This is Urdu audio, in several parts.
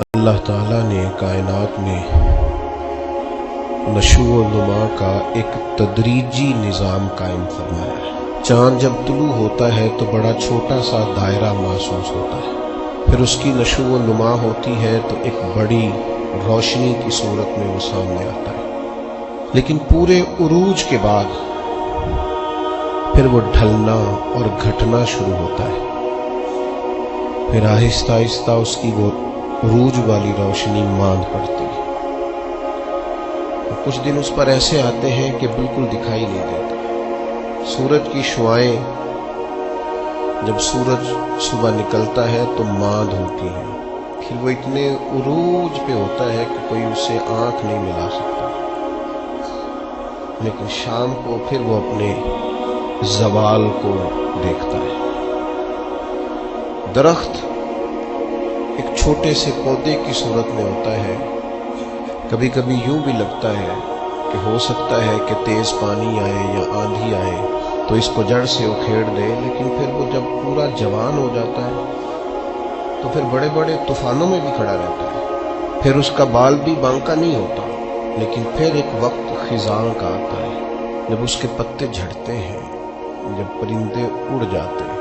اللہ تعالیٰ نے کائنات میں نشو و نما کا ایک تدریجی نظام قائم فرمایا ہے۔ چاند جب طلوع ہوتا ہے تو بڑا چھوٹا سا دائرہ محسوس ہوتا ہے، پھر اس کی نشو و نما ہوتی ہے تو ایک بڑی روشنی کی صورت میں وہ سامنے آتا ہے، لیکن پورے عروج کے بعد پھر وہ ڈھلنا اور گھٹنا شروع ہوتا ہے، پھر آہستہ آہستہ اس کی وہ عروج والی روشنی ماند پڑتی ہے۔ کچھ دن اس پر ایسے آتے ہیں کہ بالکل دکھائی نہیں دیتا۔ سورج کی شعائیں جب سورج صبح نکلتا ہے تو ماند ہوتی ہیں، پھر وہ اتنے عروج پہ ہوتا ہے کہ کوئی اسے آنکھ نہیں ملا سکتا، لیکن شام کو پھر وہ اپنے زوال کو دیکھتا ہے۔ درخت ایک چھوٹے سے پودے کی صورت میں ہوتا ہے، کبھی کبھی یوں بھی لگتا ہے کہ ہو سکتا ہے کہ تیز پانی آئے یا آندھی آئے تو اس کو جڑ سے اکھیڑ دے، لیکن پھر وہ جب پورا جوان ہو جاتا ہے تو پھر بڑے بڑے طوفانوں میں بھی کھڑا رہتا ہے، پھر اس کا بال بھی بانکا نہیں ہوتا، لیکن پھر ایک وقت خزاں کا آتا ہے جب اس کے پتے جھڑتے ہیں، جب پرندے اڑ جاتے ہیں،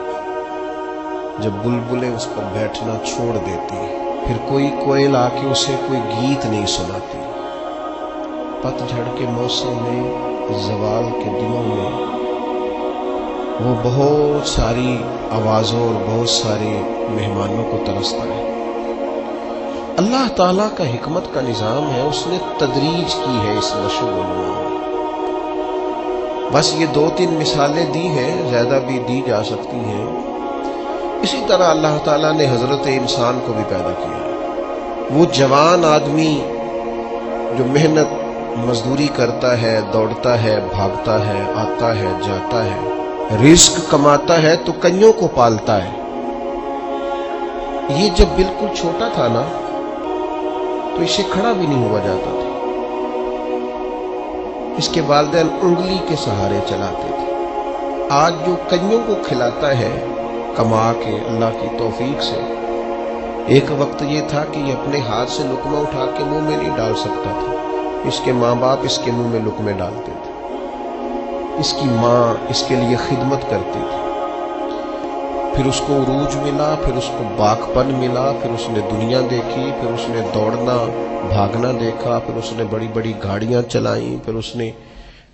جب بلبلیں اس پر بیٹھنا چھوڑ دیتی ہیں، پھر کوئی کوئل آ کے اسے کوئی گیت نہیں سناتی۔ پت جھڑ کے موسم میں، زوال کے دنوں میں وہ بہت ساری آوازوں اور بہت سارے مہمانوں کو ترستا ہے۔ اللہ تعالیٰ کا حکمت کا نظام ہے، اس نے تدریج کی ہے اس نشو و نما میں۔ بس یہ 2-3 مثالیں دی ہیں، زیادہ بھی دی جا سکتی ہیں۔ اسی طرح اللہ تعالیٰ نے حضرت انسان کو بھی پیدا کیا ہے۔ وہ جوان آدمی جو محنت مزدوری کرتا ہے، دوڑتا ہے، بھاگتا ہے، آتا ہے، جاتا ہے، رزق کماتا ہے تو کئیوں کو پالتا ہے۔ یہ جب بالکل چھوٹا تھا نا تو اسے کھڑا بھی نہیں ہوا جاتا تھا، اس کے والدین انگلی کے سہارے چلاتے تھے۔ آج جو کئیوں کو کھلاتا ہے کما کے اللہ کی توفیق سے، ایک وقت یہ تھا کہ یہ اپنے ہاتھ سے لقمہ اٹھا کے منہ میں نہیں ڈال سکتا تھا، اس کے ماں باپ اس کے منہ میں لقمے ڈالتے تھے، اس کی ماں اس کے لیے خدمت کرتی تھی، پھر اس کو عروج ملا، پھر اس کو باکپن ملا، پھر اس نے دنیا دیکھی، پھر اس نے دوڑنا بھاگنا دیکھا، پھر اس نے بڑی بڑی گاڑیاں چلائیں، پھر اس نے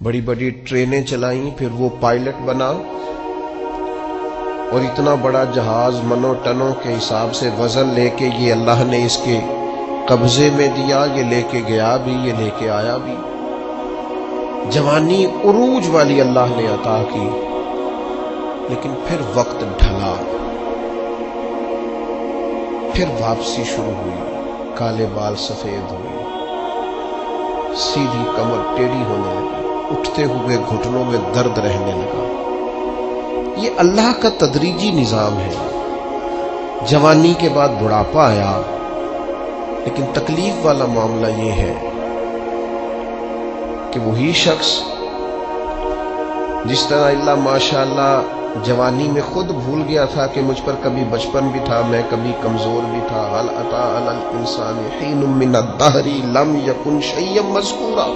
بڑی بڑی ٹرینیں چلائیں، پھر وہ پائلٹ بنا اور اتنا بڑا جہاز منو ٹنوں کے حساب سے وزن لے کے یہ اللہ نے اس کے قبضے میں دیا، یہ لے کے گیا بھی، یہ لے کے آیا بھی۔ جوانی عروج والی اللہ نے عطا کی، لیکن پھر وقت ڈھلا، پھر واپسی شروع ہوئی، کالے بال سفید ہوئے، سیدھی کمر ٹیڑھی ہونے لگی، اٹھتے ہوئے گھٹنوں میں درد رہنے لگا۔ یہ اللہ کا تدریجی نظام ہے۔ جوانی کے بعد بڑھاپا آیا، لیکن تکلیف والا معاملہ یہ ہے کہ وہی شخص جس طرح اللہ ماشاءاللہ جوانی میں خود بھول گیا تھا کہ مجھ پر کبھی بچپن بھی تھا، میں کبھی کمزور بھی تھا، هل اتى على الانسان حين من الدهر لم يكن شيئا مذكورا،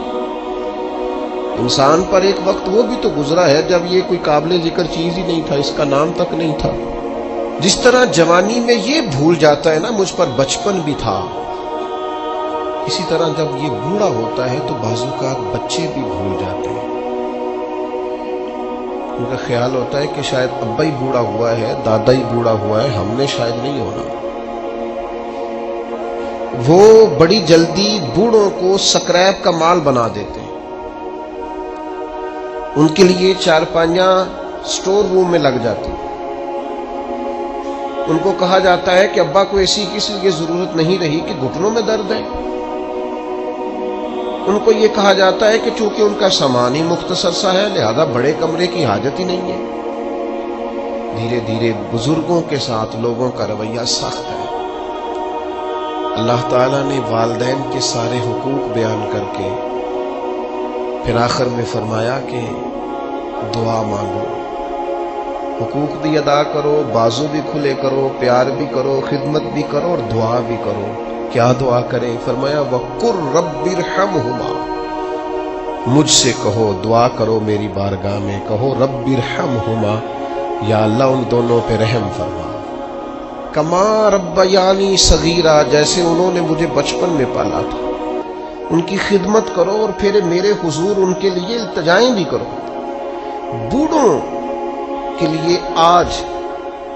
انسان پر ایک وقت وہ بھی تو گزرا ہے جب یہ کوئی قابل ذکر چیز ہی نہیں تھا، اس کا نام تک نہیں تھا۔ جس طرح جوانی میں یہ بھول جاتا ہے نا مجھ پر بچپن بھی تھا، اسی طرح جب یہ بوڑھا ہوتا ہے تو بعض اوقات بچے بھی بھول جاتے ہیں۔ ان کا خیال ہوتا ہے کہ شاید ابا ہی بوڑھا ہوا ہے، دادا ہی بوڑھا ہوا ہے، ہم نے شاید نہیں ہونا۔ وہ بڑی جلدی بوڑھوں کو سکریپ کا مال بنا دیتے ہیں، ان کے لیے چارپائیاں سٹور روم میں لگ جاتی، ان کو کہا جاتا ہے کہ ابا کو ایسی کسی لیے ضرورت نہیں رہی کہ گھٹنوں میں درد ہے، ان کو یہ کہا جاتا ہے کہ چونکہ ان کا سامان ہی مختصر سا ہے لہذا بڑے کمرے کی حاجت ہی نہیں ہے۔ دھیرے دھیرے بزرگوں کے ساتھ لوگوں کا رویہ سخت ہے۔ اللہ تعالیٰ نے والدین کے سارے حقوق بیان کر کے پھر آخر میں فرمایا کہ دعا مانگو، حقوق بھی ادا کرو، بازو بھی کھلے کرو، پیار بھی کرو، خدمت بھی کرو اور دعا بھی کرو۔ کیا دعا کریں؟ فرمایا وَقُلْ رَبِّ ارْحَمْهُمَا، مجھ سے کہو، دعا کرو میری بارگاہ میں، کہو رب ارحمہما، یا اللہ ان دونوں پہ رحم فرما، کما ربیانی صغیرا، جیسے انہوں نے مجھے بچپن میں پالا تھا، ان کی خدمت کرو اور پھر میرے حضور ان کے لیے التجائیں بھی کرو۔ بوڑھوں کے لیے آج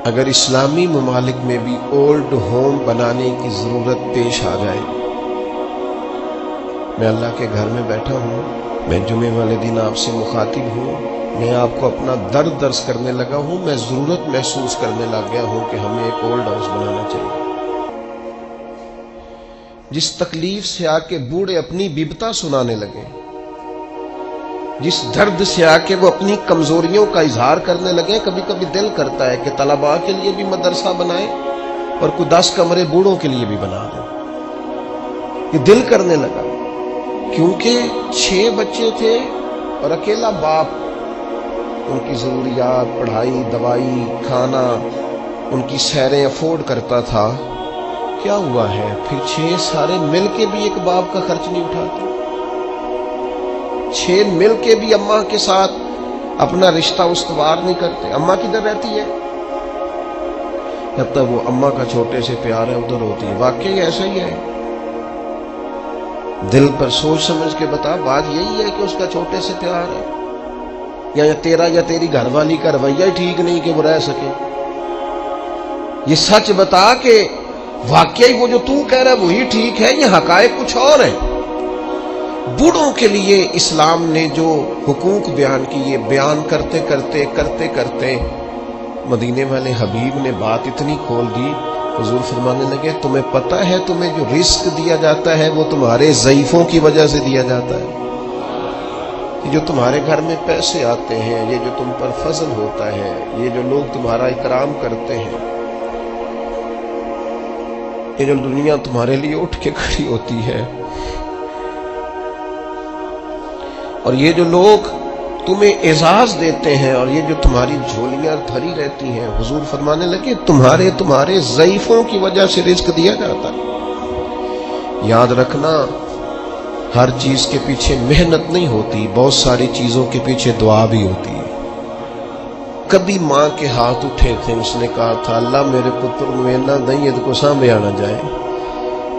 اگر اسلامی ممالک میں بھی اولڈ ہوم بنانے کی ضرورت پیش آ جائے، میں اللہ کے گھر میں بیٹھا ہوں، میں جمعے والے دن آپ سے مخاطب ہوں، میں آپ کو اپنا درد درس کرنے لگا ہوں، میں ضرورت محسوس کرنے لگ گیا ہوں کہ ہمیں ایک اولڈ ہاؤس بنانا چاہیے، جس تکلیف سے آ کے بوڑھے اپنی بیبتا سنانے لگے، جس درد سے آ کے وہ اپنی کمزوریوں کا اظہار کرنے لگے۔ کبھی کبھی دل کرتا ہے کہ طلباء کے لیے بھی مدرسہ بنائیں اور کوئی 10 کمرے بوڑھوں کے لیے بھی بنا دیں، یہ دل کرنے لگا، کیونکہ 6 بچے تھے اور اکیلا باپ ان کی ضروریات، پڑھائی، دوائی، کھانا، ان کی سیریں افورڈ کرتا تھا۔ کیا ہوا ہے پھر 6 سارے مل کے بھی ایک باپ کا خرچ نہیں اٹھاتے، 6 مل کے بھی اماں کے ساتھ اپنا رشتہ استوار نہیں کرتے۔ اماں کدھر رہتی ہے؟ جب تک وہ اماں کا چھوٹے سے پیار ہے ادھر ہوتی ہے۔ واقعی ایسا ہی ہے، دل پر سوچ سمجھ کے بتا، بات یہی ہے کہ اس کا چھوٹے سے پیار ہے، یا تیرا یا تیری گھر والی کا رویہ ٹھیک نہیں کہ وہ رہ سکے؟ یہ سچ بتا کہ واقعی وہ جو تو کہہ رہا ہے وہی ٹھیک ہے، یہ حقائق کچھ اور ہیں۔ بوڑھوں کے لیے اسلام نے جو حقوق بیان کیے، بیان کرتے کرتے مدینے والے حبیب نے بات اتنی کھول دی، حضور فرمانے لگے تمہیں پتہ ہے تمہیں جو رزق دیا جاتا ہے وہ تمہارے ضعیفوں کی وجہ سے دیا جاتا ہے، یہ جو تمہارے گھر میں پیسے آتے ہیں، یہ جو تم پر فضل ہوتا ہے، یہ جو لوگ تمہارا اکرام کرتے ہیں، یہ جو دنیا تمہارے لیے اٹھ کے کھڑی ہوتی ہے، اور یہ جو لوگ تمہیں اعزاز دیتے ہیں، اور یہ جو تمہاری جھولیاں بھری رہتی ہیں، حضور فرمانے لگے تمہارے ضعیفوں کی وجہ سے رزق دیا جاتا ہے۔ یاد رکھنا، ہر چیز کے پیچھے محنت نہیں ہوتی، بہت ساری چیزوں کے پیچھے دعا بھی ہوتی ہے۔ کبھی ماں کے ہاتھ اٹھے تھے، اس نے کہا تھا اللہ میرے پتر نوینا دیں کو سامنے آنا جائے۔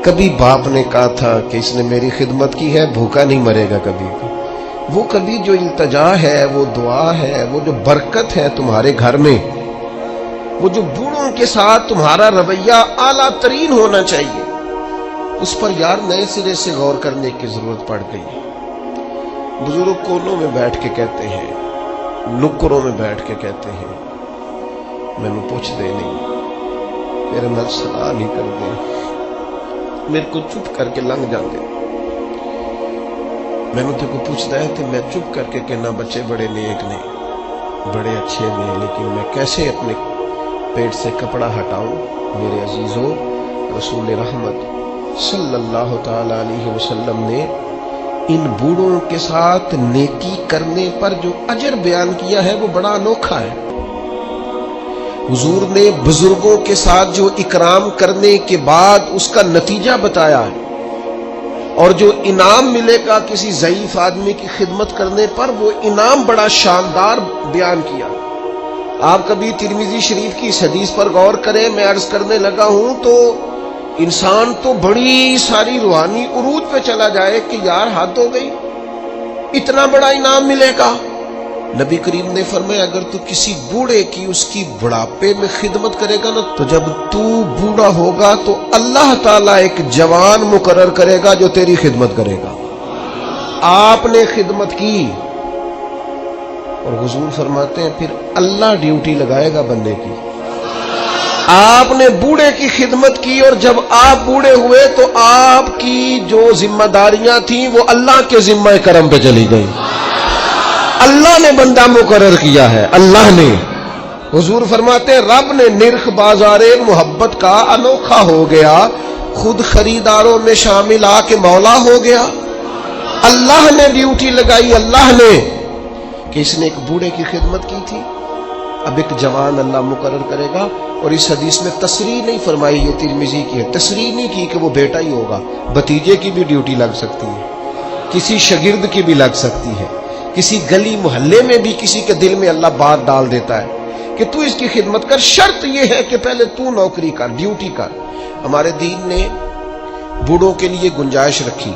کبھی باپ نے کہا تھا کہ اس نے میری خدمت کی ہے، بھوکا نہیں مرے گا کبھی بھی۔ وہ کبھی جو التجا ہے، وہ دعا ہے، وہ جو برکت ہے تمہارے گھر میں، وہ جو بوڑھوں کے ساتھ تمہارا رویہ اعلیٰ ترین ہونا چاہیے، اس پر یار نئے سرے سے غور کرنے کی ضرورت پڑ گئی۔ بزرگ کونوں میں بیٹھ کے کہتے ہیں، نکروں میں بیٹھ کے کہتے ہیں میں پوچھ دے نہیں، میرے نال صلاح نہیں کر دے، میرے کو چپ کر کے لنگ جاندے، میں نے تے کو پوچھتا ہے تو میں چپ کر کے کہنا بچے بڑے نیک نے، بڑے اچھے نے، لیکن میں کیسے اپنے پیٹ سے کپڑا ہٹاؤں؟ میرے عزیزو، رسول رحمت صلی اللہ تعالی علیہ وسلم نے ان بوڑھوں کے ساتھ نیکی کرنے پر جو اجر بیان کیا ہے وہ بڑا انوکھا ہے۔ حضور نے بزرگوں کے ساتھ جو اکرام کرنے کے بعد اس کا نتیجہ بتایا ہے، اور جو انعام ملے گا کسی ضعیف آدمی کی خدمت کرنے پر، وہ انعام بڑا شاندار بیان کیا۔ آپ کبھی ترمذی شریف کی اس حدیث پر غور کریں، میں عرض کرنے لگا ہوں تو انسان تو بڑی ساری روحانی عروج پہ چلا جائے کہ یار حد ہو گئی، اتنا بڑا انعام ملے گا۔ نبی کریم نے فرمایا اگر تو کسی بوڑھے کی اس کی بڑھاپے میں خدمت کرے گا نا، تو جب تو بوڑھا ہوگا تو اللہ تعالیٰ ایک جوان مقرر کرے گا جو تیری خدمت کرے گا۔ آپ نے خدمت کی، اور حضور فرماتے ہیں پھر اللہ ڈیوٹی لگائے گا بندے کی۔ آپ نے بوڑھے کی خدمت کی، اور جب آپ بوڑھے ہوئے تو آپ کی جو ذمہ داریاں تھیں وہ اللہ کے ذمہ کرم پہ چلی گئی۔ اللہ نے بندہ مقرر کیا ہے، اللہ نے۔ حضور فرماتے ہیں رب نے نرخ بازار محبت کا انوکھا ہو گیا، خود خریداروں میں شامل آ کے مولا ہو گیا۔ اللہ نے ڈیوٹی لگائی، اللہ نے، کہ اس نے ایک بوڑھے کی خدمت کی تھی، اب ایک جوان اللہ مقرر کرے گا، اور اس حدیث میں تصریح نہیں فرمائی، یہ ترمذی کی ہے، تصریح نہیں کی کہ وہ بیٹا ہی ہوگا، بھتیجے کی بھی ڈیوٹی لگ سکتی ہے، کسی شاگرد کی بھی لگ سکتی ہے، کسی گلی محلے میں بھی کسی کے دل میں اللہ بات ڈال دیتا ہے کہ تو اس کی خدمت کر، شرط یہ ہے کہ پہلے تو نوکری کر، ڈیوٹی کر۔ ہمارے دین نے بوڑھوں کے لیے گنجائش رکھی،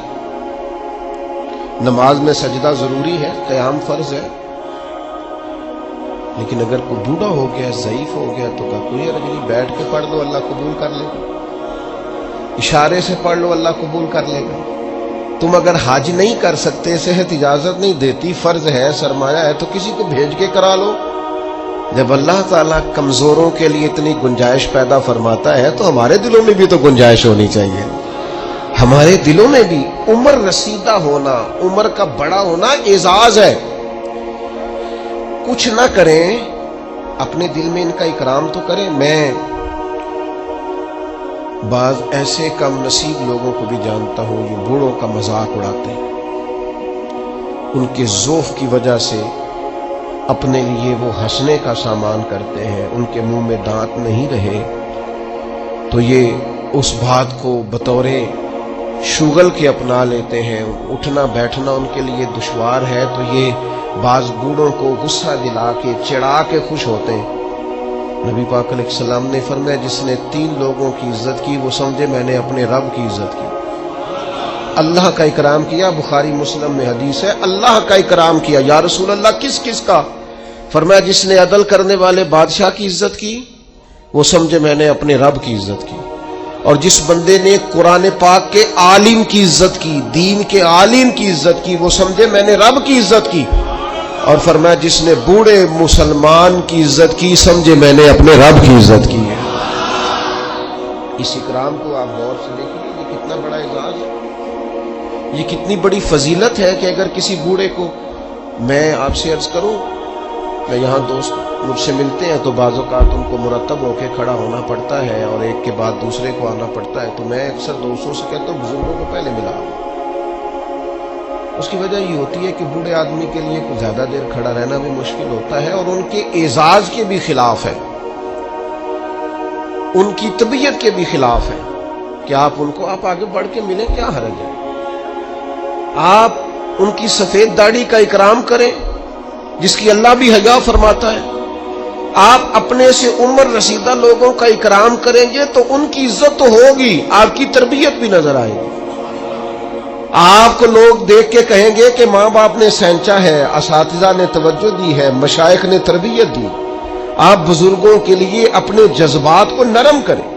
نماز میں سجدہ ضروری ہے، قیام فرض ہے، لیکن اگر کوئی بوڑھا ہو گیا، ضعیف ہو گیا تو کوئی حرج نہیں، بیٹھ کے پڑھ لو، اللہ قبول کر لے گا، اشارے سے پڑھ لو، اللہ قبول کر لے گا۔ تم اگر حج نہیں کر سکتے، صحت اجازت نہیں دیتی، فرض ہے، سرمایہ ہے، تو کسی کو بھیج کے کرا لو۔ جب اللہ تعالیٰ کمزوروں کے لیے اتنی گنجائش پیدا فرماتا ہے تو ہمارے دلوں میں بھی تو گنجائش ہونی چاہیے۔ ہمارے دلوں میں بھی عمر رسیدہ ہونا، عمر کا بڑا ہونا اعزاز ہے۔ کچھ نہ کریں، اپنے دل میں ان کا اکرام تو کریں۔ میں بعض ایسے کم نصیب لوگوں کو بھی جانتا ہوں جو بوڑھوں کا مذاق اڑاتے ہیں، ان کے ذوف کی وجہ سے اپنے لیے وہ ہنسنے کا سامان کرتے ہیں، ان کے منہ میں دانت نہیں رہے تو یہ اس بات کو بطور شغل کے اپنا لیتے ہیں، اٹھنا بیٹھنا ان کے لیے دشوار ہے، تو یہ بعض بوڑھوں کو غصہ دلا کے چڑھا کے خوش ہوتے ہیں۔ نبی پاک علیہ السلام نے فرمایا جس نے 3 لوگوں کی عزت کی وہ سمجھے میں نے اپنے رب کی عزت کی۔ اللہ کا اکرام کیا، بخاری مسلم میں حدیث ہے، اللہ کا اکرام کیا۔ یا رسول اللہ کس کس کا؟ فرمایا جس نے عدل کرنے والے بادشاہ کی عزت کی وہ سمجھے میں نے اپنے رب کی عزت کی، اور جس بندے نے قرآن پاک کے عالم کی عزت کی، دین کے عالم کی عزت کی، وہ سمجھے میں نے رب کی عزت کی، اور فرمایا جس نے بوڑھے مسلمان کی عزت کی سمجھے میں نے اپنے رب کی عزت کی ہے۔ اس اکرام کو آپ غور سے دیکھیے، یہ کتنا بڑا اعزاز ہے، یہ کتنی بڑی فضیلت ہے کہ اگر کسی بوڑھے کو، میں آپ سے عرض کروں، میں یہاں دوست مجھ سے ملتے ہیں تو بعض اوقات ان کو مرتب ہو کے کھڑا ہونا پڑتا ہے اور ایک کے بعد دوسرے کو آنا پڑتا ہے، تو میں اکثر دوستوں سے کہتا ہوں بزرگوں کو پہلے ملا۔ اس کی وجہ یہ ہوتی ہے کہ بوڑھے آدمی کے لیے کچھ زیادہ دیر کھڑا رہنا بھی مشکل ہوتا ہے، اور ان کے اعزاز کے بھی خلاف ہے، ان کی طبیعت کے بھی خلاف ہے کہ آپ ان کو آپ آگے بڑھ کے ملیں، کیا حرج ہے؟ آپ ان کی سفید داڑھی کا اکرام کریں جس کی اللہ بھی حیا فرماتا ہے، آپ اپنے سے عمر رسیدہ لوگوں کا اکرام کریں گے تو ان کی عزت تو ہوگی، آپ کی تربیت بھی نظر آئے گی، آپ کو لوگ دیکھ کے کہیں گے کہ ماں باپ نے سینچا ہے، اساتذہ نے توجہ دی ہے، مشائخ نے تربیت دی۔ آپ بزرگوں کے لیے اپنے جذبات کو نرم کریں،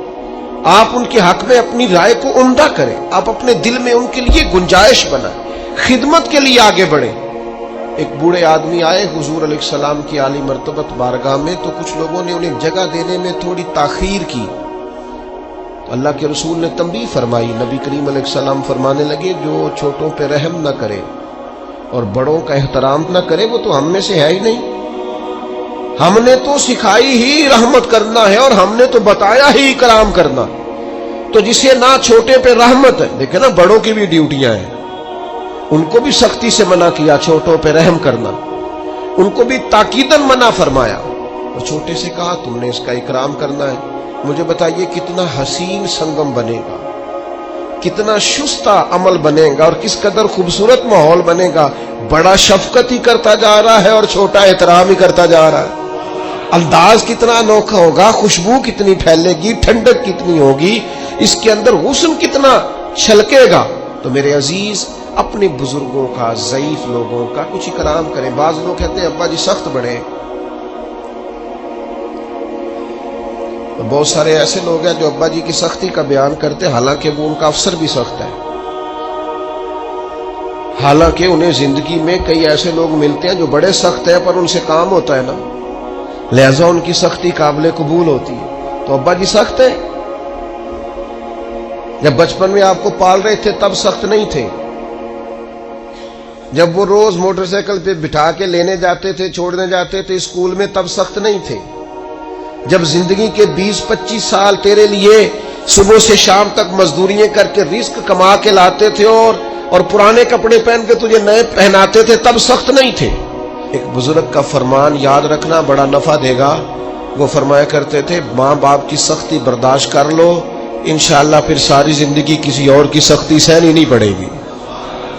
آپ ان کے حق میں اپنی رائے کو عمدہ کریں، آپ اپنے دل میں ان کے لیے گنجائش بنائیں، خدمت کے لیے آگے بڑھیں۔ ایک بوڑھے آدمی آئے حضور علیہ السلام کی عالی مرتبت بارگاہ میں، تو کچھ لوگوں نے انہیں جگہ دینے میں تھوڑی تاخیر کی، تو اللہ کے رسول نے تنبیہ فرمائی۔ نبی کریم علیہ السلام فرمانے لگے جو چھوٹوں پہ رحم نہ کرے اور بڑوں کا احترام نہ کرے وہ تو ہم میں سے ہے ہی نہیں۔ ہم نے تو سکھائی ہی رحمت کرنا ہے اور ہم نے تو بتایا ہی اکرام کرنا، تو جسے نہ چھوٹے پہ رحمت ہے، دیکھیں نا بڑوں کی بھی ڈیوٹیاں ہیں، ان کو بھی سختی سے منع کیا چھوٹوں پہ رحم کرنا، ان کو بھی تاکیداً منع فرمایا، اور چھوٹے سے کہا تم نے اس کا اکرام کرنا ہے۔ مجھے بتائیے کتنا حسین سنگم بنے گا، کتنا شستہ عمل بنے گا، اور کس قدر خوبصورت ماحول بنے گا۔ بڑا شفقت ہی کرتا جا رہا ہے اور چھوٹا احترام ہی کرتا جا رہا ہے۔ انداز کتنا انوکھا ہوگا، خوشبو کتنی پھیلے گی، ٹھنڈک کتنی ہوگی، اس کے اندر حسن کتنا چھلکے گا۔ تو میرے عزیز اپنے بزرگوں کا، ضعیف لوگوں کا کچھ اکرام کریں۔ بعض لوگ کہتے ہیں ابا جی سخت بڑے، بہت سارے ایسے لوگ ہیں جو ابا جی کی سختی کا بیان کرتے ہیں، حالانکہ وہ ان کا افسر بھی سخت ہے، حالانکہ انہیں زندگی میں کئی ایسے لوگ ملتے ہیں جو بڑے سخت ہیں پر ان سے کام ہوتا ہے نا، لہذا ان کی سختی قابل قبول ہوتی ہے۔ تو ابا جی سخت ہیں، جب بچپن میں آپ کو پال رہے تھے تب سخت نہیں تھے، جب وہ روز موٹر سائیکل پہ بٹھا کے لینے جاتے تھے، چھوڑنے جاتے تھے اسکول میں، تب سخت نہیں تھے، جب زندگی کے 20-25 سال تیرے لیے صبح سے شام تک مزدوریاں کر کے رزق کما کے لاتے تھے اور پرانے کپڑے پہن کے تجھے نئے پہناتے تھے، تب سخت نہیں تھے۔ ایک بزرگ کا فرمان یاد رکھنا بڑا نفع دے گا. وہ فرمایا کرتے تھے ماں باپ کی سختی برداشت کر لو، انشاءاللہ پھر ساری زندگی کسی اور کی سختی سہنی نہیں پڑے گی،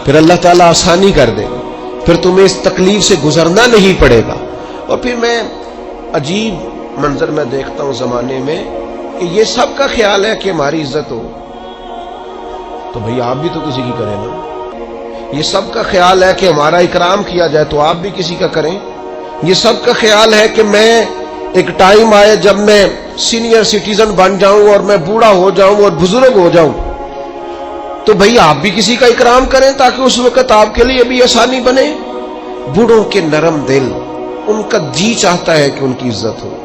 پھر اللہ تعالیٰ آسانی کر دے گا، پھر تمہیں اس تکلیف سے گزرنا نہیں پڑے گا. اور پھر میں عجیب منظر میں دیکھتا ہوں زمانے میں کہ یہ سب کا خیال ہے کہ ہماری عزت ہو، تو بھئی آپ بھی تو کسی کی کریں نا. یہ سب کا خیال ہے کہ ہمارا اکرام کیا جائے تو آپ بھی کسی کا کریں. یہ سب کا خیال ہے کہ میں ایک ٹائم آئے جب میں سینئر سٹیزن بن جاؤں اور میں بوڑھا ہو جاؤں اور بزرگ ہو جاؤں تو بھئی آپ بھی کسی کا اکرام کریں تاکہ اس وقت آپ کے لیے بھی آسانی بنے. بوڑھوں کے نرم دل، ان کا جی چاہتا ہے کہ ان کی عزت ہو،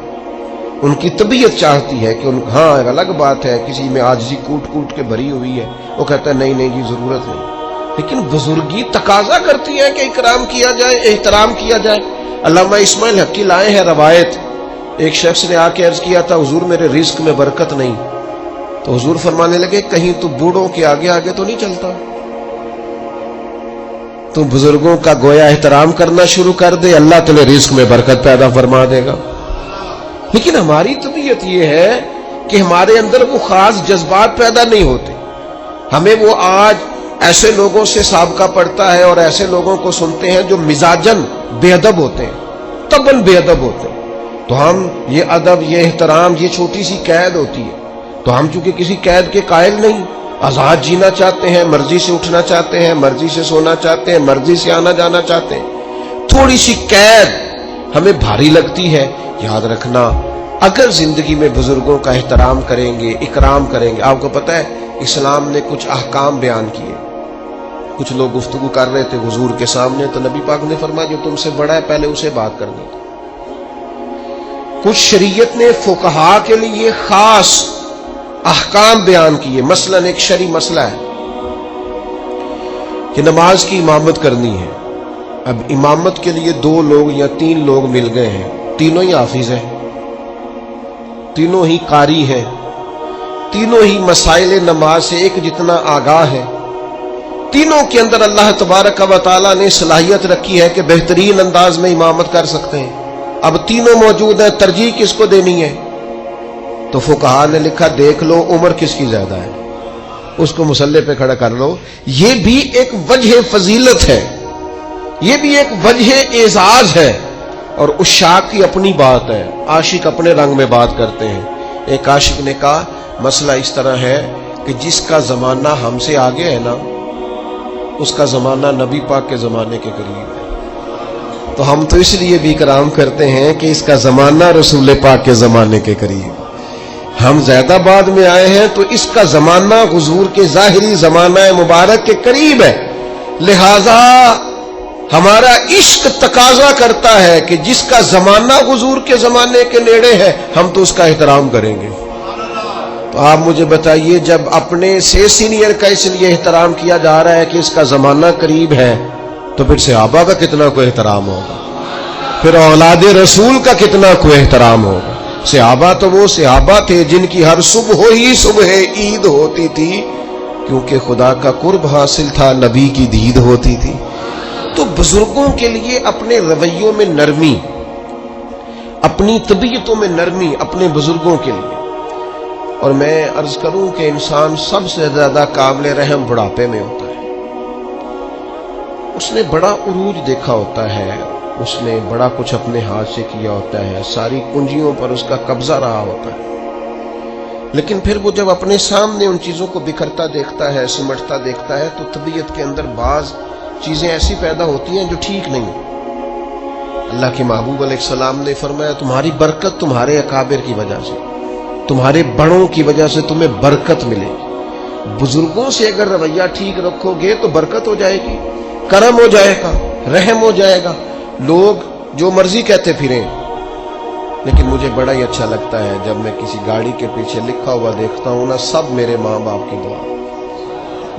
ان کی طبیعت چاہتی ہے کہ ہاں الگ بات ہے کسی میں عاجزی کوٹ کوٹ کے بھری ہوئی ہے، وہ کہتا ہے نہیں نہیں جی ضرورت نہیں، لیکن بزرگی تقاضا کرتی ہے کہ اکرام کیا جائے، احترام کیا جائے. علامہ اسماعیل حقی لائے ہیں روایت، ایک شخص نے آ کے عرض کیا تھا حضور میرے رزق میں برکت نہیں، تو حضور فرمانے لگے کہیں تو بوڑھوں کے آگے آگے تو نہیں چلتا، تو بزرگوں کا گویا احترام کرنا شروع کر دے، اللہ تیرے رزق میں برکت پیدا فرما دے گا. لیکن ہماری طبیعت یہ ہے کہ ہمارے اندر وہ خاص جذبات پیدا نہیں ہوتے. ہمیں وہ آج ایسے لوگوں سے سابقہ پڑتا ہے اور ایسے لوگوں کو سنتے ہیں جو مزاجن بے ادب ہوتے ہیں، طبعاً بے ادب ہوتے ہیں، تو ہم یہ ادب یہ احترام یہ چھوٹی سی قید ہوتی ہے، تو ہم چونکہ کسی قید کے قائل نہیں، آزاد جینا چاہتے ہیں، مرضی سے اٹھنا چاہتے ہیں، مرضی سے سونا چاہتے ہیں، مرضی سے آنا جانا چاہتے ہیں. تھوڑی سی قید ہمیں بھاری لگتی ہے. یاد رکھنا اگر زندگی میں بزرگوں کا احترام کریں گے، اکرام کریں گے، آپ کو پتہ ہے اسلام نے کچھ احکام بیان کیے. کچھ لوگ گفتگو کر رہے تھے حضور کے سامنے تو نبی پاک نے فرمایا جو تم سے بڑا ہے پہلے اسے بات کرنی. کچھ شریعت نے فقہا کے لیے خاص احکام بیان کیے. مثلا ایک شرعی مسئلہ ہے کہ نماز کی امامت کرنی ہے. اب امامت کے لیے 2 لوگ یا 3 لوگ مل گئے ہیں، تینوں ہی حافظ ہیں، تینوں ہی قاری ہیں، تینوں ہی مسائل نماز سے ایک جتنا آگاہ ہے، تینوں کے اندر اللہ تبارک و تعالیٰ نے صلاحیت رکھی ہے کہ بہترین انداز میں امامت کر سکتے ہیں. اب تینوں موجود ہیں، ترجیح کس کو دینی ہے؟ تو فقہا نے لکھا دیکھ لو عمر کس کی زیادہ ہے، اس کو مصلی پہ کھڑا کر لو. یہ بھی ایک وجہ فضیلت ہے، یہ بھی ایک وجہ اعزاز ہے، اور عشاق کی اپنی بات ہے، عاشق اپنے رنگ میں بات کرتے ہیں. ایک عاشق نے کہا مسئلہ اس طرح ہے کہ جس کا زمانہ ہم سے آگے ہے نا اس کا زمانہ نبی پاک کے زمانے کے قریب ہے، تو ہم تو اس لیے بھی کرام کرتے ہیں کہ اس کا زمانہ رسول پاک کے زمانے کے قریب. ہم زیادہ بعد میں آئے ہیں تو اس کا زمانہ حضور کے ظاہری زمانہ مبارک کے قریب ہے، لہذا ہمارا عشق تقاضا کرتا ہے کہ جس کا زمانہ حضور کے زمانے کے نیڑے ہے ہم تو اس کا احترام کریں گے. تو آپ مجھے بتائیے جب اپنے سے سینئر کا اس لیے احترام کیا جا رہا ہے کہ اس کا زمانہ قریب ہے تو پھر صحابہ کا کتنا کوئی احترام ہوگا، پھر اولاد رسول کا کتنا کوئی احترام ہوگا. صحابہ تو وہ صحابہ تھے جن کی ہر صبح ہی صبح عید ہوتی تھی کیونکہ خدا کا قرب حاصل تھا، نبی کی دید ہوتی تھی. تو بزرگوں کے لیے اپنے رویوں میں نرمی، اپنی طبیعتوں میں نرمی اپنے بزرگوں کے لیے. اور میں عرض کروں کہ انسان سب سے زیادہ قابل رحم بڑھاپے میں ہوتا ہے. اس نے بڑا عروج دیکھا ہوتا ہے، اس نے بڑا کچھ اپنے ہاتھ سے کیا ہوتا ہے، ساری کنجیوں پر اس کا قبضہ رہا ہوتا ہے، لیکن پھر وہ جب اپنے سامنے ان چیزوں کو بکھرتا دیکھتا ہے، سمٹتا دیکھتا ہے تو طبیعت کے اندر بعض چیزیں ایسی پیدا ہوتی ہیں جو ٹھیک نہیں. اللہ کے محبوب علیہ السلام نے فرمایا تمہاری برکت تمہارے اکابر کی وجہ سے، تمہارے بڑوں کی وجہ سے تمہیں برکت ملے گی. بزرگوں سے اگر رویہ ٹھیک رکھو گے تو برکت ہو جائے گی، کرم ہو جائے گا، رحم ہو جائے گا. لوگ جو مرضی کہتے پھریں، لیکن مجھے بڑا ہی اچھا لگتا ہے جب میں کسی گاڑی کے پیچھے لکھا ہوا دیکھتا ہوں نا سب میرے ماں باپ کی دعا،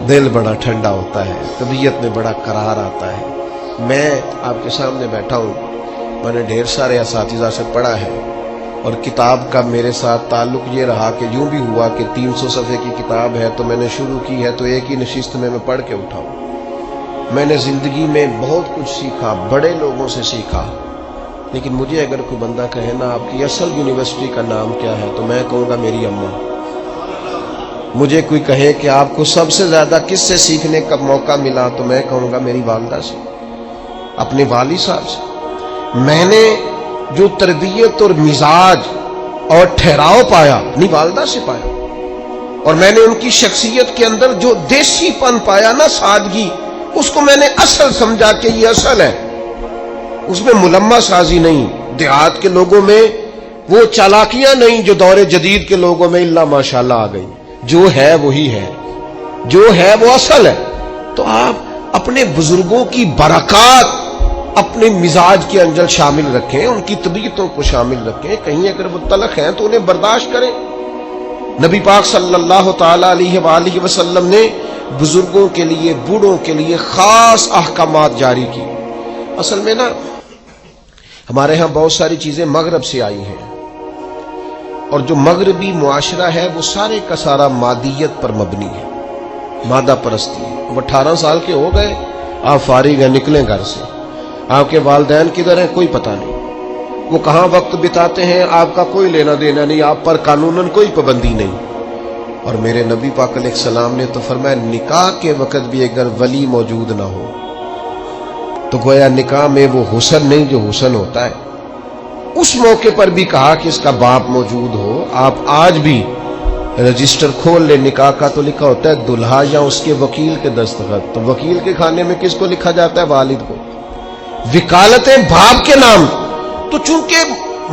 دل بڑا ٹھنڈا ہوتا ہے، طبیعت میں بڑا قرار آتا ہے. میں آپ کے سامنے بیٹھا ہوں، میں نے ڈھیر سارے اساتذہ سے پڑھا ہے اور کتاب کا میرے ساتھ تعلق یہ رہا کہ یوں بھی ہوا کہ 300 صفحے کی کتاب ہے تو میں نے شروع کی ہے تو ایک ہی نشست میں پڑھ کے اٹھاؤں. میں نے زندگی میں بہت کچھ سیکھا، بڑے لوگوں سے سیکھا، لیکن مجھے اگر کوئی بندہ کہے نا آپ کی اصل یونیورسٹی کا نام کیا ہے، تو میں کہوں گا میری اماں۔ مجھے کوئی کہے کہ آپ کو سب سے زیادہ کس سے سیکھنے کا موقع ملا، تو میں کہوں گا میری والدہ سے، اپنے والد صاحب سے۔ میں نے جو تربیت اور مزاج اور ٹھہراؤ پایا اپنی والدہ سے پایا، اور میں نے ان کی شخصیت کے اندر جو دیسی پن پایا نا، سادگی، اس کو میں نے اصل سمجھا کہ یہ اصل ہے، اس میں ملمہ سازی نہیں۔ دیہات کے لوگوں میں وہ چالاکیاں نہیں جو دور جدید کے لوگوں میں اللہ ماشاءاللہ آ گئی۔ جو ہے وہی ہے، جو ہے وہ اصل ہے۔ تو آپ اپنے بزرگوں کی برکات اپنے مزاج کے اندر شامل رکھیں، ان کی طبیعتوں کو شامل رکھیں، کہیں اگر وہ تلخ ہیں تو انہیں برداشت کریں۔ نبی پاک صلی اللہ تعالی علیہ وآلہ وسلم نے بزرگوں کے لیے، بوڑھوں کے لیے خاص احکامات جاری کی۔ اصل میں نا ہمارے ہاں بہت ساری چیزیں مغرب سے آئی ہیں، اور جو مغربی معاشرہ ہے وہ سارے کا سارا مادیت پر مبنی ہے، مادہ پرستی ہے۔ وہ 18 سال کے ہو گئے، آپ فارغ ہیں، نکلیں گھر سے، آپ کے والدین کدھر ہیں کوئی پتہ نہیں، وہ کہاں وقت بتاتے ہیں آپ کا کوئی لینا دینا نہیں، آپ پر قانوناً کوئی پابندی نہیں۔ اور میرے نبی پاک علیہ السلام نے تو فرمایا نکاح کے وقت بھی اگر ولی موجود نہ ہو تو گویا نکاح میں وہ حسن نہیں جو حسن ہوتا ہے۔ اس موقع پر بھی کہا کہ اس کا باپ موجود ہو۔ آپ آج بھی رجسٹر کھول لے نکاح کا تو لکھا ہوتا ہے دلہا یا اس کے وکیل کے دستخط، تو وکیل کے کھانے میں کس کو لکھا جاتا ہے؟ والد کو۔ وکالتیں باپ کے نام۔ تو چونکہ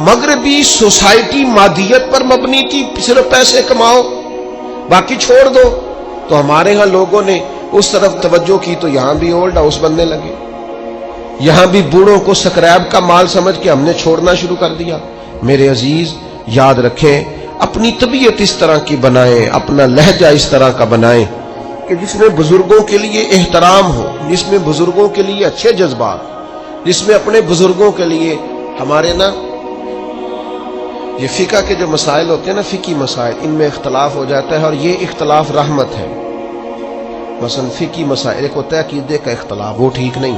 مغربی سوسائٹی مادیت پر مبنی تھی، صرف پیسے کماؤ باقی چھوڑ دو، تو ہمارے ہاں لوگوں نے اس طرف توجہ کی تو یہاں بھی اولڈ ہاؤس بننے لگے، یہاں بھی بوڑھوں کو سکریب کا مال سمجھ کے ہم نے چھوڑنا شروع کر دیا۔ میرے عزیز یاد رکھیں، اپنی طبیعت اس طرح کی بنائیں، اپنا لہجہ اس طرح کا بنائیں کہ جس میں بزرگوں کے لیے احترام ہو، جس میں بزرگوں کے لیے اچھے جذبات، جس میں اپنے بزرگوں کے لیے ہمارے نا یہ فقہ کے جو مسائل ہوتے ہیں نا، فقہی مسائل، ان میں اختلاف ہو جاتا ہے، اور یہ اختلاف رحمت ہے۔ مثلا فقہی مسائل، ایک ہوتا ہے عقیدے کا اختلاف، وہ ٹھیک نہیں۔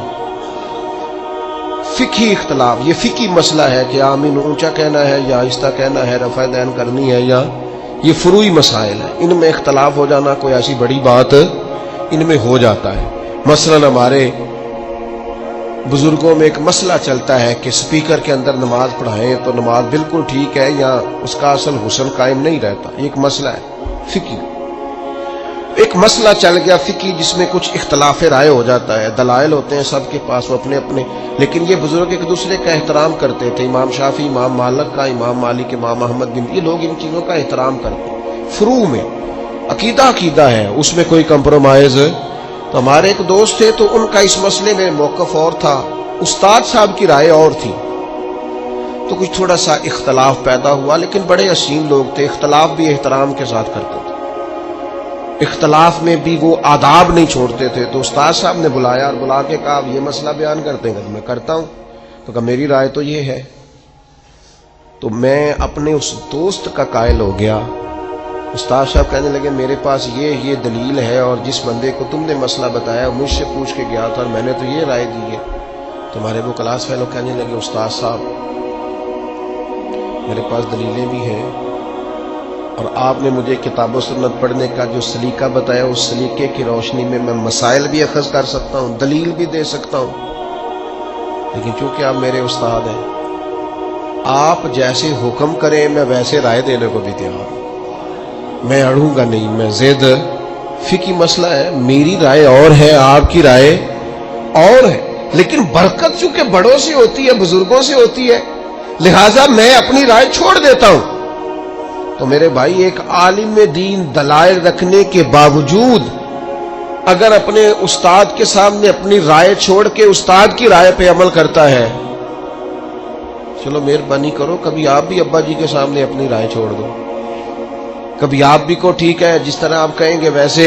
فقہی اختلاف، یہ فقہی مسئلہ ہے کہ آمین اونچا کہنا ہے یا آہستہ کہنا ہے، رفع دین کرنی ہے، یا یہ فروعی مسائل ہیں، ان میں اختلاف ہو جانا کوئی ایسی بڑی بات ان میں ہو جاتا ہے۔ مثلا ہمارے بزرگوں میں ایک مسئلہ چلتا ہے کہ سپیکر کے اندر نماز پڑھائیں تو نماز بالکل ٹھیک ہے یا اس کا اصل حسن قائم نہیں رہتا، ایک مسئلہ ہے فقہی۔ ایک مسئلہ چل گیا فقہی جس میں کچھ اختلاف رائے ہو جاتا ہے، دلائل ہوتے ہیں سب کے پاس وہ اپنے اپنے، لیکن یہ بزرگ ایک دوسرے کا احترام کرتے تھے، امام شافعی، امام مالک کا، امام مالک، امام احمد بن، یہ لوگ ان چیزوں کا احترام کرتے ہیں۔ فروع میں عقیدہ ہے، اس میں کوئی کمپرومائز۔ تو ہمارے ایک دوست تھے تو ان کا اس مسئلے میں موقف اور تھا، استاد صاحب کی رائے اور تھی، تو کچھ تھوڑا سا اختلاف پیدا ہوا، لیکن بڑے حسین لوگ تھے، اختلاف بھی احترام کے ساتھ کرتے تھے، اختلاف میں بھی وہ آداب نہیں چھوڑتے تھے۔ تو استاد صاحب نے بلایا اور بلا کے کہا یہ مسئلہ بیان کرتے ہیں، میں کرتا ہوں۔ تو کہا میری رائے تو یہ ہے۔ تو میں اپنے اس دوست کا قائل ہو گیا۔ استاد صاحب کہنے لگے میرے پاس یہ دلیل ہے، اور جس بندے کو تم نے مسئلہ بتایا مجھ سے پوچھ کے گیا تھا اور میں نے تو یہ رائے دی ہے۔ تمہارے وہ کلاس فیلو کہنے لگے استاد صاحب میرے پاس دلیلیں بھی ہیں، اور آپ نے مجھے کتاب و سنت پڑھنے کا جو سلیقہ بتایا اس سلیقے کی روشنی میں مسائل بھی اخذ کر سکتا ہوں، دلیل بھی دے سکتا ہوں، لیکن چونکہ آپ میرے استاد ہیں، آپ جیسے حکم کریں میں ویسے رائے دینے کو بھی تیار ہوں، میں اڑوں گا نہیں، میں زید فقہی مسئلہ ہے، میری رائے اور ہے، آپ کی رائے اور ہے، لیکن برکت چونکہ بڑوں سے ہوتی ہے، بزرگوں سے ہوتی ہے، لہذا میں اپنی رائے چھوڑ دیتا ہوں۔ تو میرے بھائی ایک عالم دین دلائل رکھنے کے باوجود اگر اپنے استاد کے سامنے اپنی رائے چھوڑ کے استاد کی رائے پہ عمل کرتا ہے، چلو مہربانی کرو کبھی آپ بھی ابا جی کے سامنے اپنی رائے چھوڑ دو، کبھی آپ بھی کو ٹھیک ہے جس طرح آپ کہیں گے ویسے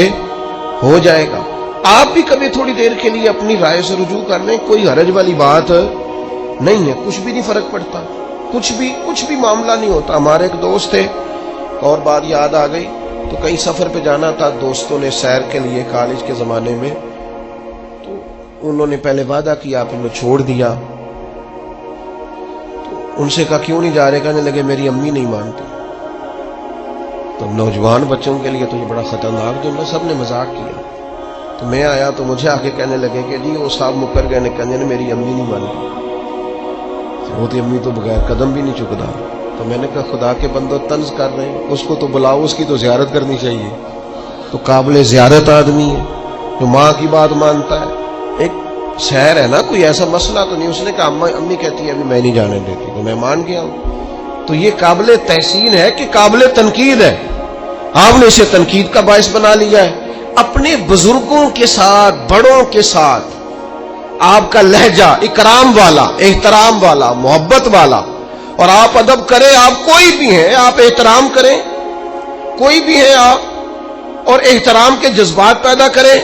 ہو جائے گا، آپ بھی کبھی تھوڑی دیر کے لیے اپنی رائے سے رجوع کر لیں، کوئی حرج والی بات نہیں ہے، کچھ بھی نہیں فرق پڑتا، کچھ بھی معاملہ نہیں ہوتا۔ ہمارے ایک دوست تھے، اور بات یاد آ گئی، تو کہیں سفر پہ جانا تھا، دوستوں نے سیر کے لیے کالج کے زمانے میں، تو انہوں نے پہلے وعدہ کیا، آپ نے چھوڑ دیا. ان سے کہا کیوں نہیں جا رہے؟ کہنے لگے میری امی نہیں مانتی. تو نوجوان بچوں کے لیے تو یہ بڑا خطرناک جملہ، سب نے مذاق کیا. تو میں آیا تو مجھے آ کے کہنے لگے کہ جی وہ صاحب مکر گئے، کہنے میری امی نہیں مانتی. وہ تو امی تو بغیر قدم بھی نہیں چکتا. تو میں نے کہا خدا کے بندو طنز کر رہے ہیں، اس کو تو بلاؤ، اس کی تو زیارت کرنی چاہیے. تو قابل زیارت آدمی ہے جو ماں کی بات مانتا ہے. ایک شہر ہے نا، کوئی ایسا مسئلہ تو نہیں. اس نے کہا امی کہتی ہے ابھی میں نہیں جانے دیتی، تو میں مان گیا ہوں. تو یہ قابل تحسین ہے کہ قابل تنقید ہے. آپ نے اسے تنقید کا باعث بنا لیا ہے. اپنے بزرگوں کے ساتھ، بڑوں کے ساتھ آپ کا لہجہ اکرام والا، احترام والا، محبت والا، اور آپ ادب کریں. آپ کوئی بھی ہیں، آپ احترام کریں، کوئی بھی ہیں آپ، اور احترام کے جذبات پیدا کریں.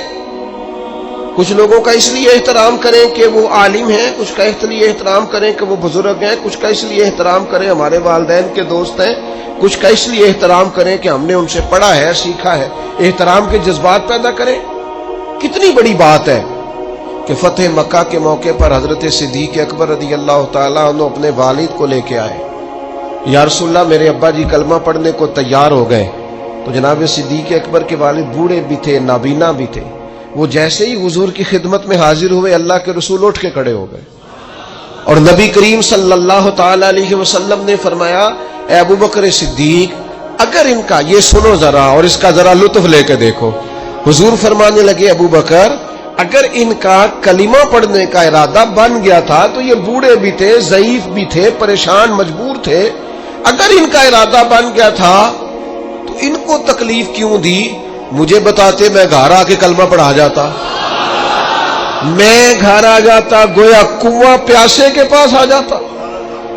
کچھ لوگوں کا اس لیے احترام کریں کہ وہ عالم ہیں، کچھ کا اس لیے احترام کریں کہ وہ بزرگ ہیں، کچھ کا اس لیے احترام کریں ہمارے والدین کے دوست ہیں، کچھ کا اس لیے احترام کریں کہ ہم نے ان سے پڑھا ہے، سیکھا ہے. احترام کے جذبات پیدا کریں. کتنی بڑی بات ہے کہ فتح مکہ کے موقع پر حضرت صدیق اکبر رضی اللہ تعالیٰ عنہ اپنے والد کو لے کے آئے. یا رسول اللہ میرے ابا جی کلمہ پڑھنے کو تیار ہو گئے. تو جناب صدیق اکبر کے والد بوڑھے بھی تھے، نابینا بھی تھے. وہ جیسے ہی حضور کی خدمت میں حاضر ہوئے، اللہ کے رسول اٹھ کے کھڑے ہو گئے، اور نبی کریم صلی اللہ تعالی علیہ وسلم نے فرمایا اے ابو بکر صدیق، اگر ان کا یہ سنو ذرا اور اس کا ذرا لطف لے کے دیکھو. حضور فرمانے لگے ابو بکر اگر ان کا کلمہ پڑھنے کا ارادہ بن گیا تھا تو یہ بوڑھے بھی تھے، ضعیف بھی تھے، پریشان مجبور تھے، اگر ان کا ارادہ بن گیا تھا تو ان کو تکلیف کیوں دی؟ مجھے بتاتے میں گھر آ کے کلمہ پڑھا جاتا، میں گھر آ جاتا، گویا کنواں پیاسے کے پاس آ جاتا،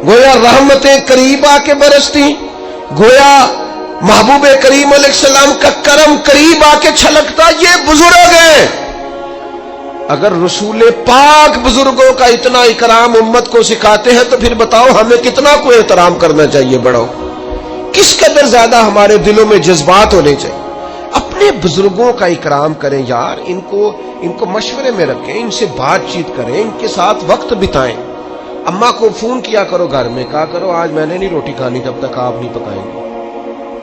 گویا رحمتیں قریب آ کے برستی، گویا محبوب کریم علیہ السلام کا کرم قریب آ کے چھلکتا. یہ بزرگ ہیں. اگر رسول پاک بزرگوں کا اتنا اکرام امت کو سکھاتے ہیں تو پھر بتاؤ ہمیں کتنا کو احترام کرنا چاہیے. بڑوں کس قدر زیادہ ہمارے دلوں میں جذبات ہونے چاہیے. اپنے بزرگوں کا اکرام کریں یار، ان کو مشورے میں رکھیں، ان سے بات چیت کریں، ان کے ساتھ وقت بتائیں. اماں کو فون کیا کرو گھر میں، کہا کرو آج میں نے نہیں روٹی کھانی جب تک آپ نہیں پکائیں گے.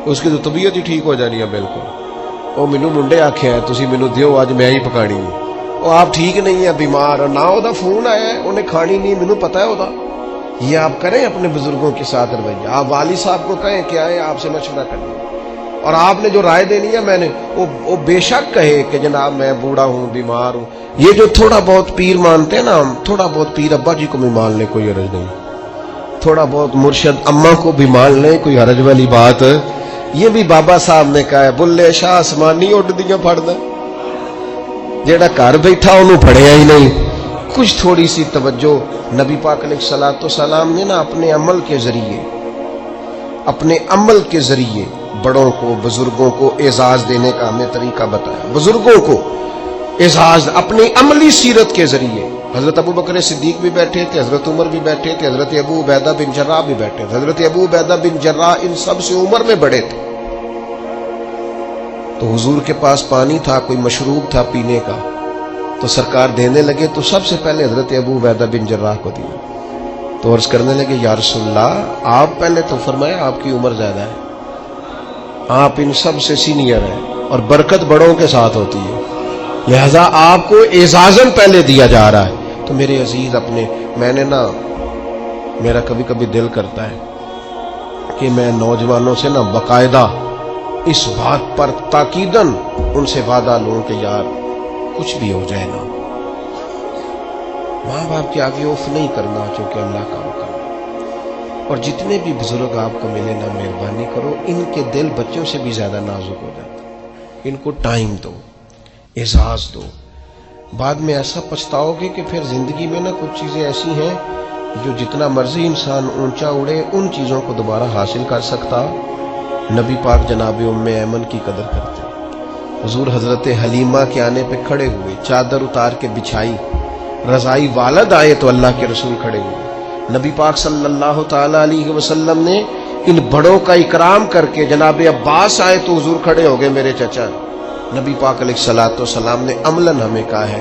اس کی تو طبیعت ہی ٹھیک ہو جانی ہے بالکل. وہ مینو منڈے آخیا ہے تسی مینو دیو آج میں ہی پکانی ہے. وہ آپ ٹھیک نہیں ہے، بیمار، اور نہ وہ فون آیا ہے انہیں کھانی نہیں، مینو پتا ہے وہ. یہ آپ کریں اپنے بزرگوں کے ساتھ رویہ. آپ والد صاحب کو کہیں کہ آئے آپ سے مشورہ کریں، اور آپ نے جو رائے دینی ہے میں نے وہ بے شک کہے کہ جناب میں بوڑھا ہوں، بیمار ہوں. یہ جو تھوڑا بہت پیر مانتے ہیں نا، ہم تھوڑا بہت پیر ابا جی کو بھی مان لیں، کوئی حرج نہیں. تھوڑا بہت مرشد اماں کو بھی مان لیں، کوئی حرج والی بات. یہ بھی بابا صاحب نے کہا ہے بلے شاہ آسمانی اڈ دیا پڑھنا، جیڑا گھر بیٹھا انہوں پڑھیا ہی نہیں. کچھ تھوڑی سی توجہ. نبی پاک علیہ الصلوۃ والسلام نے نا اپنے عمل کے ذریعے بڑوں کو، بزرگوں کو اعزاز دینے کا ہمیں طریقہ بتایا. بزرگوں کو اعزاز اپنی عملی سیرت کے ذریعے. حضرت ابو بکر صدیق بھی بیٹھے تھے، حضرت عمر بھی بیٹھے تھے، حضرت ابو عبیدہ بن جراح بھی بیٹھے تھے. حضرت ابو عبیدہ بن جراح ان سب سے عمر میں بڑے تھے. تو حضور کے پاس پانی تھا، کوئی مشروب تھا پینے کا، تو سرکار دینے لگے تو سب سے پہلے حضرت ابو عبیدہ بن جراح کو دیا. تو عرض کرنے لگے یا رسول اللہ آپ پہلے تو فرمایا آپ کی عمر زیادہ ہے، آپ ان سب سے سینئر ہیں، اور برکت بڑوں کے ساتھ ہوتی ہے، لہذا آپ کو اعزازاً پہلے دیا جا رہا ہے. تو میرے عزیز میں نے نا میرا کبھی کبھی دل کرتا ہے کہ میں نوجوانوں سے نا باقاعدہ اس بات پر تاکیداً ان سے وعدہ لوں کہ یار کچھ بھی ہو جائے نا، ماں باپ کے آگے اوف نہیں کرنا، چونکہ اللہ کا حکم. اور جتنے بھی بزرگ آپ کو ملے نا، مہربانی کرو ان کے دل بچوں سے بھی زیادہ نازک ہو جاتے. ان کو ٹائم دو، اعزاز دو. بعد میں ایسا پچھتاؤ گے کہ پھر زندگی میں نا کچھ چیزیں ایسی ہیں جو جتنا مرضی انسان اونچا اڑے ان چیزوں کو دوبارہ حاصل کر سکتا. نبی پاک جناب ام ایمن کی قدر کرتے. حضور حضرت حلیمہ کے آنے پہ کھڑے ہوئے، چادر اتار کے بچھائی، رضائی والد آئے تو اللہ کے رسول کھڑے ہوئے. نبی پاک صلی اللہ تعالی علیہ وسلم نے ان بڑوں کا اکرام کر کے، جناب عباس آئے تو حضور کھڑے ہو گئے، میرے چچا. نبی پاک علیہ الصلوۃ والسلام نے عملاً ہمیں کہا ہے